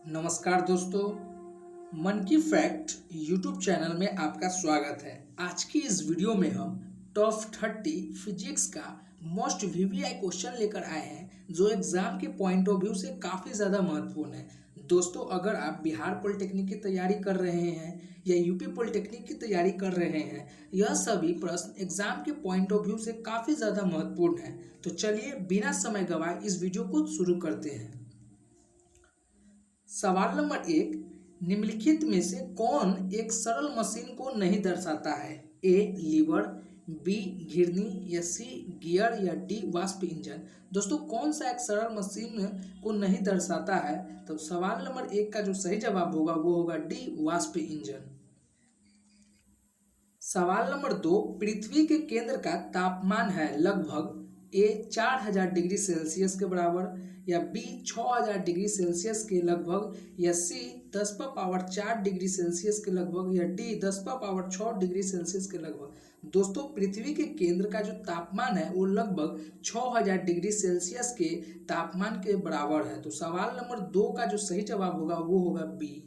नमस्कार दोस्तों, मन की फैक्ट यूट्यूब चैनल में आपका स्वागत है। आज की इस वीडियो में हम टॉप 30 फिजिक्स का मोस्ट वीवीआई क्वेश्चन लेकर आए हैं जो एग्जाम के पॉइंट ऑफ व्यू से काफ़ी ज़्यादा महत्वपूर्ण है। दोस्तों, अगर आप बिहार पॉलिटेक्निक की तैयारी कर रहे हैं या यूपी पॉलिटेक्निक की तैयारी कर रहे हैं, यह सभी प्रश्न एग्जाम के पॉइंट ऑफ व्यू से काफ़ी ज़्यादा महत्वपूर्ण है। तो चलिए बिना समय गवाए इस वीडियो को शुरू करते हैं। सवाल नंबर 1, निम्नलिखित में से कौन एक सरल मशीन को नहीं दर्शाता है? ए लीवर, बी घिरनी, या सी गियर, या डी वाष्प इंजन। दोस्तों, कौन सा एक सरल मशीन को नहीं दर्शाता है? तो सवाल नंबर 1 का जो सही जवाब होगा वो होगा डी वाष्प इंजन। सवाल नंबर 2, पृथ्वी के केंद्र का तापमान है लगभग ए 4000 डिग्री सेल्सियस के बराबर, या बी 6000 डिग्री सेल्सियस के लगभग, या सी 10⁻⁴ डिग्री सेल्सियस के लगभग, या डी 10⁻⁶ डिग्री सेल्सियस के लगभग। दोस्तों, पृथ्वी के केंद्र का जो तापमान है वो लगभग 6000 डिग्री सेल्सियस के तापमान के बराबर है। तो सवाल नंबर 2 का जो सही जवाब होगा वो होगा बी।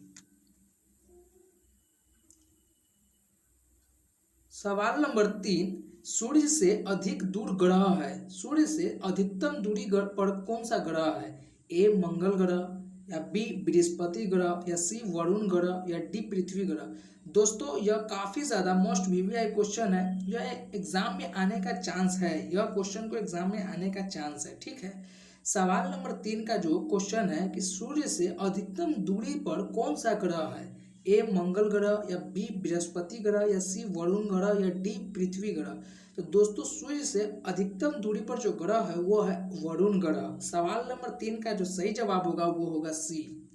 सवाल नंबर 3, सूर्य से अधिक दूर ग्रह है। सूर्य से अधिकतम दूरी पर कौन सा ग्रह है? ए मंगल ग्रह, या बी बृहस्पति ग्रह, या सी वरुण ग्रह, या डी पृथ्वी ग्रह। दोस्तों, यह काफ़ी ज़्यादा मोस्ट वीवीआई क्वेश्चन है। यह एग्जाम में आने का चांस है, यह क्वेश्चन को एग्जाम में आने का चांस है। ठीक है, सवाल नंबर 3 का जो क्वेश्चन है कि सूर्य से अधिकतम दूरी पर कौन सा ग्रह है? ए मंगल ग्रह, या बी बृहस्पति ग्रह, या सी वरुण ग्रह, या डी पृथ्वी ग्रह। तो दोस्तों, सूर्य से अधिकतम दूरी पर जो ग्रह है वो है वरुण ग्रह। सवाल नंबर 3 का जो सही जवाब होगा वो होगा सी।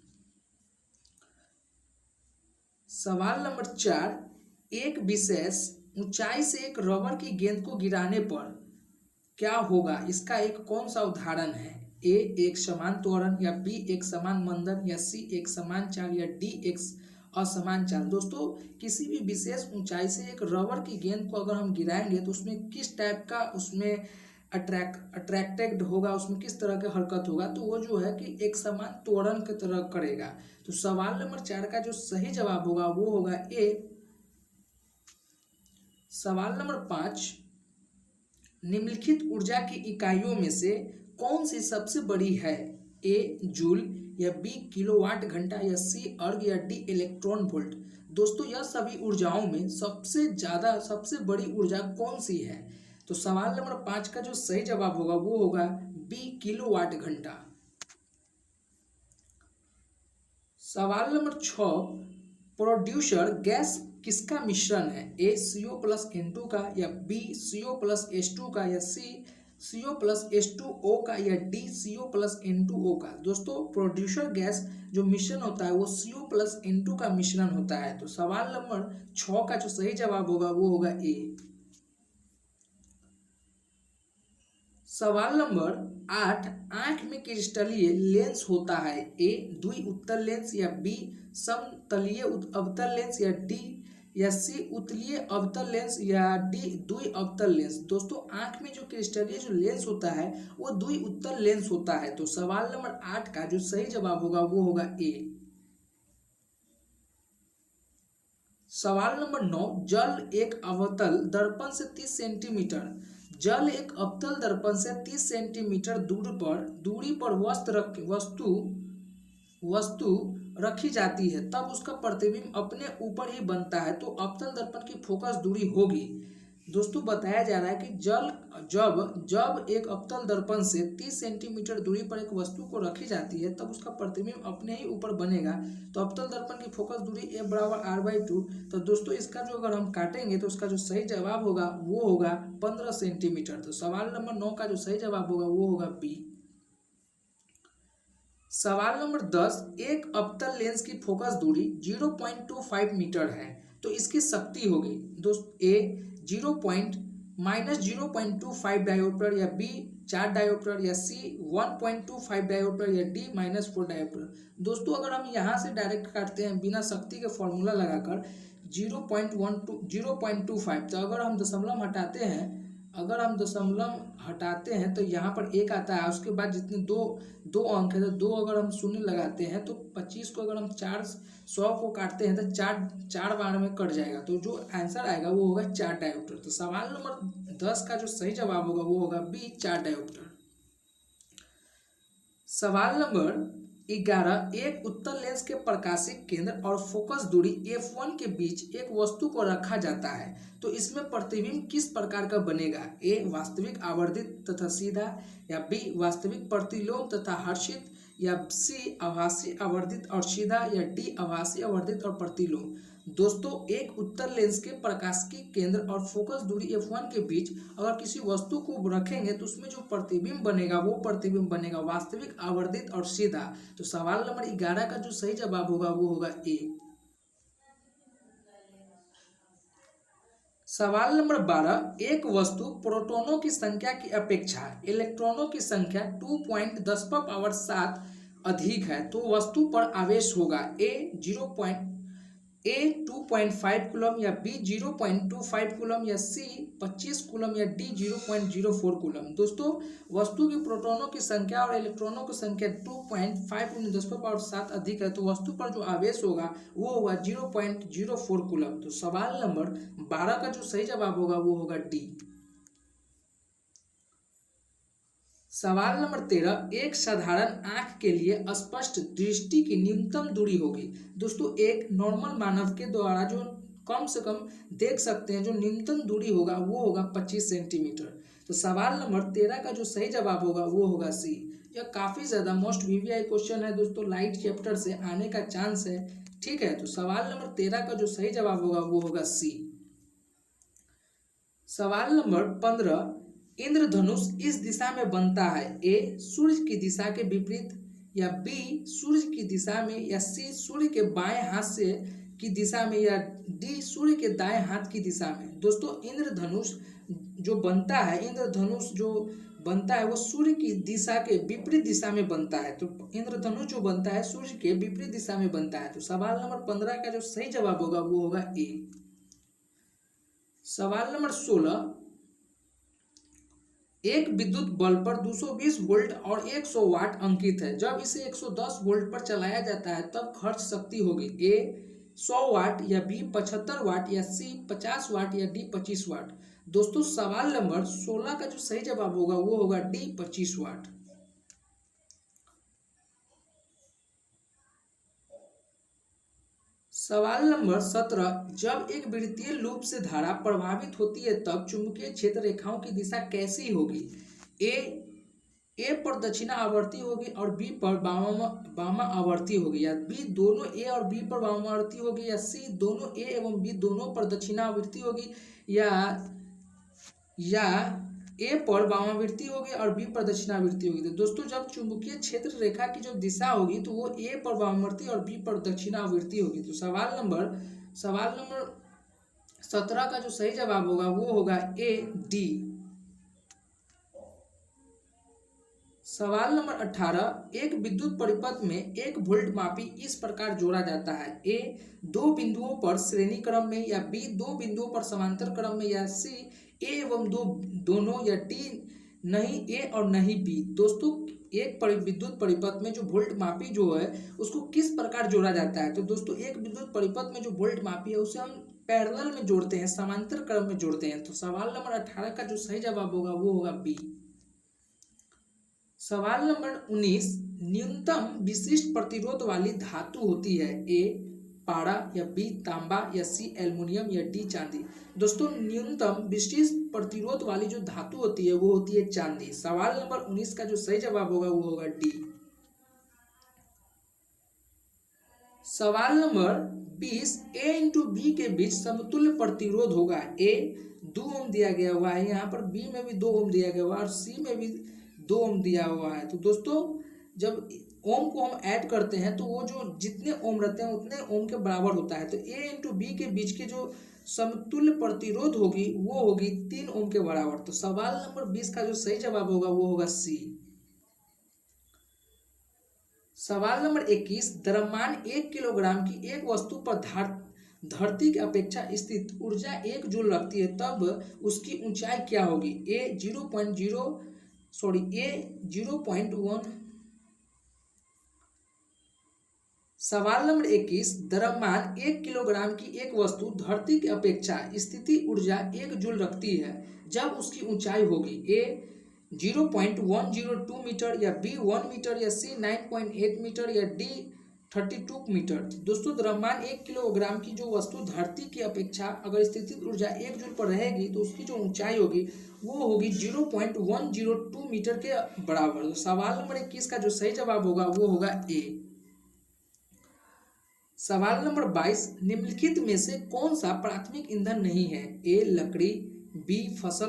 सवाल नंबर 4, एक विशेष ऊंचाई से एक रबर की गेंद को गिराने पर क्या होगा? इसका एक कौन सा उदाहरण है? ए एक समान त्वरण, या बी एक समान मंदन, या सी एक समान चाल, या डी एक असमान चाल। दोस्तों, किसी भी विशेष ऊंचाई से एक रबर की गेंद को अगर हम गिराएंगे तो उसमें किस टाइप का उसमें अट्रैक्टेड होगा, उसमें किस तरह का हरकत होगा? तो वो जो है कि एक समान त्वरण की तरह करेगा। तो सवाल नंबर 4 का जो सही जवाब होगा वो होगा ए। सवाल नंबर 5, निम्नलिखित ऊर्जा की इकाइयों में से कौन सी सबसे बड़ी है? ए जूल, या बी किलोवाट घंटा, या सी अर्ग, या डी इलेक्ट्रॉन वोल्ट। दोस्तों, यह सभी ऊर्जाओं में सबसे बड़ी ऊर्जा कौन सी है? तो सवाल नंबर 5 का जो सही जवाब होगा वो होगा बी किलोवाट घंटा। सवाल नंबर 6, प्रोड्यूसर गैस किसका मिश्रण है? ए CO+N2 का, या बी CO+H2 का, या सी CO+H2O का, या डी CO+N2O का। दोस्तों, प्रोड्यूसर गैस जो मिश्रण होता है वो CO+N2 का मिश्रण होता है। तो सवाल नंबर 6 का जो सही जवाब होगा वो होगा ए। सवाल नंबर 8, आंख में क्रिस्टलीय लेंस होता है। ए द्वि उत्तल लेंस, या बी समतलीय अवतल लेंस, या डी या सी उत्तलीय अवतल लेंस, या डी द्वि अवतल लेंस। दोस्तों, आंख में जो क्रिस्टलीय जो लेंस होता है वो द्वि उत्तल लेंस होता है। तो सवाल नंबर 8 का जो सही जवाब होगा वो होगा ए। सवाल नंबर 9, जल एक अवतल दर्पण से 30 सेंटीमीटर जल एक अवतल दर्पण से 30 सेंटीमीटर दूरी पर वस्तु रखी जाती है, तब उसका प्रतिबिंब अपने ऊपर ही बनता है। तो अवतल दर्पण की फोकस दूरी होगी। दोस्तों, बताया जा रहा है कि जब एक अवतल दर्पण से 30 सेंटीमीटर दूरी पर एक वस्तु को रखी जाती है तब उसका प्रतिबिंब अपने ही ऊपर बनेगा। तो अवतल दर्पण की फोकस दूरी ए बराबर r/2। तो दोस्तों, इसका जो अगर हम काटेंगे तो उसका जो सही जवाब होगा वो होगा 15 सेंटीमीटर। तो सवाल नंबर 9 का जो सही जवाब होगा वो होगा बी। सवाल नंबर 10, एक अवतल लेंस की फोकस दूरी 0.25 मीटर है, तो इसकी शक्ति होगी दोस्त ए 0.-0.25 डायोप्टर, या बी 4 डायोप्टर, या सी 1.25 डायोप्टर, या डी -4 डायोप्टर। दोस्तों, अगर हम यहाँ से डायरेक्ट काटते हैं बिना शक्ति के फॉर्मूला लगाकर 0.25, तो अगर हम दशमलव हटाते हैं अगर हम दशमलव हटाते हैं तो यहाँ पर एक आता है, उसके बाद जितने दो दो अंक है तो दो अगर हम शून्य लगाते हैं तो 25 को अगर हम 100 को काटते हैं तो चार चार बार में कट जाएगा, तो जो आंसर आएगा वो होगा 4 डायोप्टर। तो सवाल नंबर 10 का जो सही जवाब होगा वो होगा बी, 4 डायोप्टर। सवाल नंबर 11, एक उत्तल लेंस के प्रकाशिक केंद्र और फोकस दूरी f1 के बीच एक वस्तु को रखा जाता है, तो इसमें प्रतिबिंब किस प्रकार का बनेगा? ए वास्तविक आवर्धित तथा सीधा, या बी वास्तविक प्रतिलोम तथा हर्षित, या सी आभासी आवर्धित और सीधा, या डी आभासी आवर्धित और प्रतिलोम। दोस्तों, एक उत्तल लेंस के प्रकाशिकी केंद्र और फोकस दूरी f1 के बीच अगर किसी वस्तु को रखेंगे तो उसमें जो प्रतिबिंब बनेगा वो प्रतिबिंब बनेगा वास्तविक आवर्धित और सीधा। तो सवाल नंबर 11 का जो सही जवाब होगा वो होगा ए। सवाल नंबर 12, एक वस्तु प्रोटॉनों की संख्या की अपेक्षा इलेक्ट्रॉनों की संख्या 2.10⁻7 अधिक है, तो वस्तु पर आवेश होगा ए 2.5 कूलम, या बी 0.25 कूलम, या सी 25 कूलम, या डी 0.04 कूलम। दोस्तों, वस्तु की प्रोटॉनों की संख्या और इलेक्ट्रॉनों की संख्या 2.5 × 10⁻7 अधिक है, तो वस्तु पर जो आवेश होगा वो होगा 0.04 कूलम। तो सवाल नंबर 12 का जो सही जवाब होगा वो होगा डी। सवाल नंबर 13, एक साधारण आंख के लिए स्पष्ट दृष्टि की न्यूनतम दूरी होगी। दोस्तों, एक नॉर्मल मानव के द्वारा जो कम से कम देख सकते हैं जो न्यूनतम दूरी होगा वो होगा 25 सेंटीमीटर। तो सवाल नंबर 13 का जो सही जवाब होगा वो होगा सी। यह काफ़ी ज़्यादा मोस्ट वीवीआई क्वेश्चन है दोस्तों, लाइट चैप्टर से आने का चांस है। ठीक है, तो सवाल नंबर 13 का जो सही जवाब होगा वो होगा सी। सवाल नंबर 15, इंद्रधनुष इस दिशा में बनता है, ए सूर्य की दिशा के विपरीत, या बी सूर्य की दिशा में, या सी सूर्य के बाएं हाथ से की दिशा में, या डी सूर्य के दाएं हाथ की दिशा में। दोस्तों, इंद्रधनुष जो बनता है वो सूर्य की दिशा के विपरीत दिशा में बनता है। तो इंद्रधनुष जो बनता है सूर्य के विपरीत दिशा में बनता है। तो सवाल नंबर 15 का जो सही जवाब होगा वो होगा ए। सवाल नंबर 16, एक विद्युत बल्ब पर 220 वोल्ट और 100 वाट अंकित है, जब इसे 110 वोल्ट पर चलाया जाता है तब खर्च शक्ति होगी ए 100 वाट, या बी 75 वाट, या सी 50 वाट, या डी 25 वाट। दोस्तों, सवाल नंबर 16 का जो सही जवाब होगा वो होगा डी 25 वाट। सवाल नंबर 17, जब एक वृत्तीय लूप से धारा प्रभावित होती है तब चुंबकीय क्षेत्र रेखाओं की दिशा कैसी होगी? ए पर दक्षिणा आवर्ती होगी और बी पर वामा आवर्ती होगी, या बी दोनों ए और बी पर वामा आवर्ती होगी, या सी दोनों ए एवं बी दोनों पर दक्षिणा आवर्ती होगी, या ए पर वामावर्ती होगी और बी पर दक्षिणावर्ती होगी। तो दोस्तों, जब चुंबकीय क्षेत्र रेखा की जो दिशा होगी तो वो ए पर वामावर्ती और बी पर दक्षिणावर्ती होगी। तो सवाल नंबर 17 का जो सही जवाब होगा वो होगा ए डी। सवाल नंबर 18, एक विद्युत परिपथ में एक वोल्ट मापी इस प्रकार जोड़ा जाता है, ए 2 बिंदुओं पर श्रेणी क्रम में, या बी 2 बिंदुओं पर समांतर क्रम में, या सी ए एवं दोनों, या डी नहीं ए और नहीं बी। दोस्तों, एक विद्युत परिपथ में जो वोल्ट मापी जो है उसको किस प्रकार जोड़ा जाता है? तो दोस्तों, एक विद्युत परिपथ में जो वोल्ट मापी है उसे हम पैरेलल में जोड़ते हैं, समांतर क्रम में जोड़ते हैं। तो सवाल नंबर 18 का जो सही जवाब होगा वो होगा बी। सवाल नंबर 19, न्यूनतम विशिष्ट प्रतिरोध वाली धातु होती है, ए पारा, या बी तांबा, या सी एल्युमिनियम, या डी चांदी। दोस्तों, न्यूनतम विशिष्ट प्रतिरोध वाली जो धातु होती है वो होती है चांदी। सवाल नंबर 19 का जो सही जवाब होगा वो होगा डी। सवाल नंबर 20, ए इंटू बी के बीच समतुल्य प्रतिरोध होगा, ए 2 ओम दिया गया हुआ है, यहाँ पर बी में भी 2 ओम दिया गया हुआ है और सी में भी 2 ओम दिया हुआ है। तो दोस्तों, जब ओम को हम ऐड करते हैं तो वो जो जितने ओम रहते हैं उतने ओम के बराबर होता है। तो ए इंटू बी के बीच के जो समतुल्य प्रतिरोध होगी वो होगी 3 ओम के बराबर। तो सवाल नंबर 20 का जो सही जवाब होगा वो होगा सी। सवाल नंबर 21, द्रव्यमान 1 किलोग्राम की एक वस्तु पर धरती की अपेक्षा स्थित ऊर्जा 1 जूल रखती है तब उसकी ऊंचाई क्या होगी? ए 0.1। सवाल नंबर 21, द्रव्यमान 1 किलोग्राम की एक वस्तु धरती की अपेक्षा स्थिति ऊर्जा 1 जूल रखती है जब उसकी ऊंचाई होगी? ए 0.102 मीटर, या बी 1 मीटर, या सी 9.8 मीटर, या डी 32 मीटर। दोस्तों द्रव्यमान 1 किलोग्राम की जो वस्तु धरती की अपेक्षा अगर स्थितिज ऊर्जा 1 जूल पर रहेगी तो उसकी जो ऊंचाई होगी वो होगी 0.102 मीटर के बराबर। तो सवाल नंबर 21 का जो सही जवाब होगा वो होगा ए। सवाल नंबर 22, निम्नलिखित में से कौन सा प्राथमिक ईंधन नहीं है? ए लकड़ी, बी फसल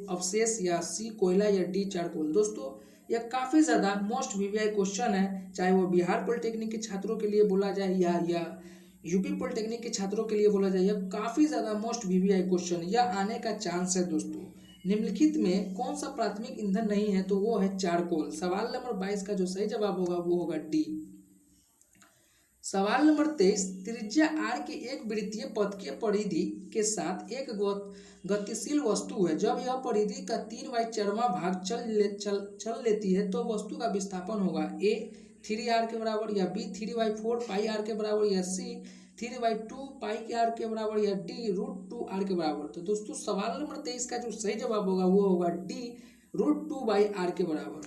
अवशेष, या सी कोयला, या डी चारकोल। दोस्तों यह काफ़ी ज़्यादा मोस्ट वीवीआई क्वेश्चन है, चाहे वो बिहार पॉलिटेक्निक के छात्रों के लिए बोला जाए या यूपी पॉलिटेक्निक के छात्रों के लिए बोला जाए, यह काफ़ी ज़्यादा मोस्ट वीवीआई क्वेश्चन यह आने का चांस है। दोस्तों निम्नलिखित में कौन सा प्राथमिक ईंधन नहीं है? तो वो है चारकोल। सवाल नंबर 22 का जो सही जवाब होगा वो होगा डी। सवाल नंबर 23, त्रिज्या r की एक वृत्तीय पथकीय परिधि के साथ एक गतिशील वस्तु है। जब यह परिधि का 3/4वां भाग चल लेती है तो वस्तु का विस्थापन होगा? ए 3r के बराबर, या बी 3/4 पाई r के बराबर, या सी 3/2 पाई के r के बराबर, या डी √2r के बराबर। तो दोस्तों सवाल नंबर 23 का जो सही जवाब होगा वो होगा डी √2/r के बराबर।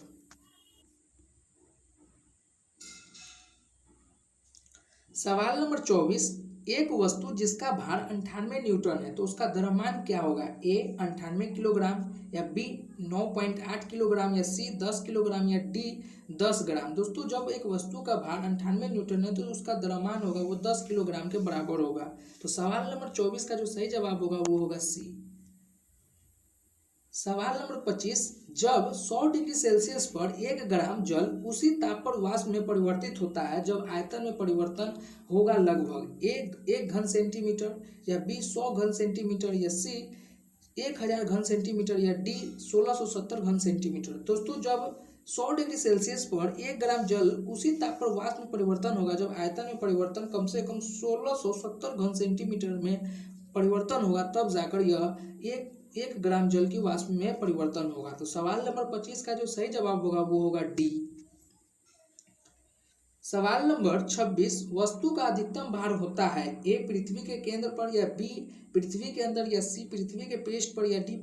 सवाल नंबर 24, एक वस्तु जिसका भार 98 न्यूटन है तो उसका द्रव्यमान क्या होगा? ए 98 किलोग्राम, या बी 9.8 किलोग्राम, या सी 10 किलोग्राम, या डी 10 ग्राम। दोस्तों जब एक वस्तु का भार 98 न्यूटन है तो उसका द्रव्यमान होगा वो 10 किलोग्राम के बराबर होगा। तो सवाल नंबर 24 का जो सही जवाब होगा वो होगा सी। सवाल नंबर 25, जब 100 डिग्री सेल्सियस पर 1 ग्राम जल उसी ताप पर वाष्प में परिवर्तित होता है जब आयतन में परिवर्तन होगा लगभग एक घन सेंटीमीटर, या बी 100 घन सेंटीमीटर, या सी 1000 घन सेंटीमीटर, या डी 1670 घन सेंटीमीटर। दोस्तों जब 100 डिग्री सेल्सियस पर 1 ग्राम जल उसी ताप पर वाष्प में परिवर्तन होगा जब आयतन में परिवर्तन कम से कम 1670 घन सेंटीमीटर में परिवर्तन होगा तब जाकर यह एक ग्राम जल की वाष्प में परिवर्तन होगा। तो सवाल नंबर 25 का जो सही जवाब होगा वो होगा डी। सवाल नंबर 26, वस्तु का अधिकतम भार होता है? ए पृथ्वी के केंद्र पर, या बी पृथ्वी के अंदर, या सी पृथ्वी के पृष्ठ पर, या डी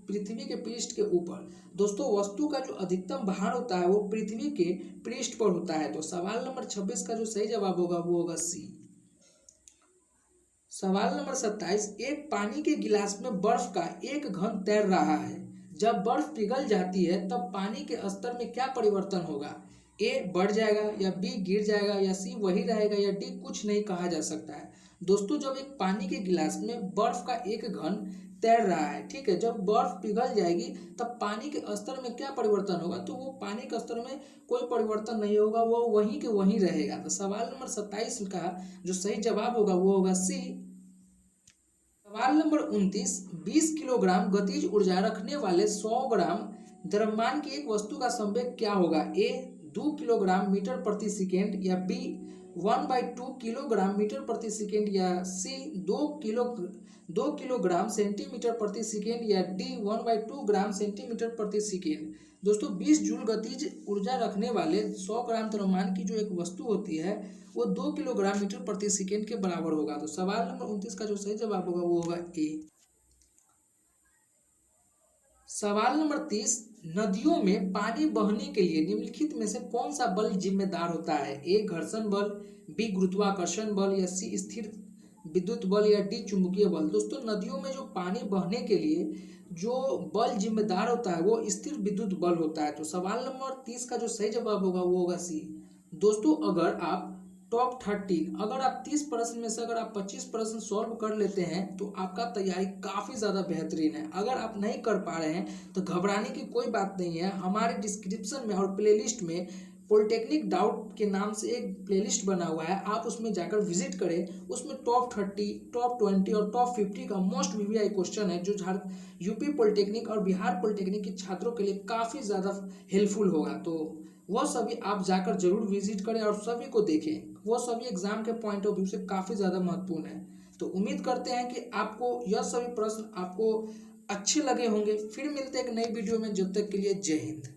पृथ्वी के पृष्ठ के ऊपर। दोस्तों वस्तु का जो अधिकतम भार होता है वो पृथ्वी के पृष्ठ पर होता है। तो सवाल नंबर 26 का जो सही जवाब होगा वो होगा सी। सवाल नंबर 27, एक पानी के गिलास में बर्फ का एक घन तैर रहा है। जब बर्फ पिघल जाती है तब पानी के स्तर में क्या परिवर्तन होगा? ए बढ़ जाएगा, या बी गिर जाएगा, या सी वही रहेगा, या डी कुछ नहीं कहा जा सकता है। दोस्तों जब एक पानी के गिलास में बर्फ का एक घन तैर रहा है, ठीक है, जब बर्फ पिघल जाएगी तब पानी के स्तर में क्या परिवर्तन होगा? तो वो पानी के स्तर में कोई परिवर्तन नहीं होगा, वो वहीं के वहीं रहेगा। तो सवाल नंबर 27 का जो सही जवाब होगा वो होगा सी। सवाल नंबर 29, 20 किलोग्राम गतिज ऊर्जा रखने वाले 100 ग्राम द्रव्यमान की एक वस्तु का संवेग क्या होगा? ए 2 किलोग्राम मीटर प्रति सेकेंड, या बी 1/2 किलोग्राम मीटर प्रति सेकेंड, या सी 2 किलोग्राम सेंटीमीटर प्रति सेकेंड, या डी 1/2 ग्राम सेंटीमीटर प्रति सेकेंड। दोस्तों 20 जूल गतिज ऊर्जा रखने वाले 100 ग्राम द्रव्यमान की जो एक वस्तु होती है वो 2 किलोग्राम मीटर प्रति सेकेंड के बराबर होगा। तो सवाल नंबर 29 का जो सही जवाब होगा वो होगा ए। सवाल नंबर 30, नदियों में पानी बहने के लिए निम्नलिखित में से कौन सा बल जिम्मेदार होता है? ए घर्षण बल, बी गुरुत्वाकर्षण बल, या सी स्थिर विद्युत बल, या डी चुंबकीय बल। दोस्तों नदियों में जो पानी बहने के लिए जो बल जिम्मेदार होता है वो स्थिर विद्युत बल होता है। तो सवाल नंबर 30 का जो सही जवाब होगा वो होगा सी। दोस्तों अगर आप टॉप 13 अगर आप 30 प्रश्न में से अगर आप 25 प्रश्न सॉल्व कर लेते हैं तो आपका तैयारी काफ़ी ज़्यादा बेहतरीन है। अगर आप नहीं कर पा रहे हैं तो घबराने की कोई बात नहीं है। हमारे डिस्क्रिप्शन में और प्लेलिस्ट में पॉलिटेक्निक डाउट के नाम से एक प्लेलिस्ट बना हुआ है, आप उसमें जाकर विजिट करें। उसमें टॉप 30, टॉप 20 और टॉप 50 का मोस्ट वीवीआई क्वेश्चन है जो यूपी पॉलिटेक्निक और बिहार पॉलिटेक्निक के छात्रों के लिए काफ़ी ज़्यादा हेल्पफुल होगा। तो वह सभी आप जाकर जरूर विजिट करें और सभी को देखें, वो सभी एग्जाम के पॉइंट ऑफ व्यू से काफ़ी ज़्यादा महत्वपूर्ण है। तो उम्मीद करते हैं कि आपको यह सभी प्रश्न आपको अच्छे लगे होंगे। फिर मिलते हैं एक नई वीडियो में, जब तक के लिए जय हिंद।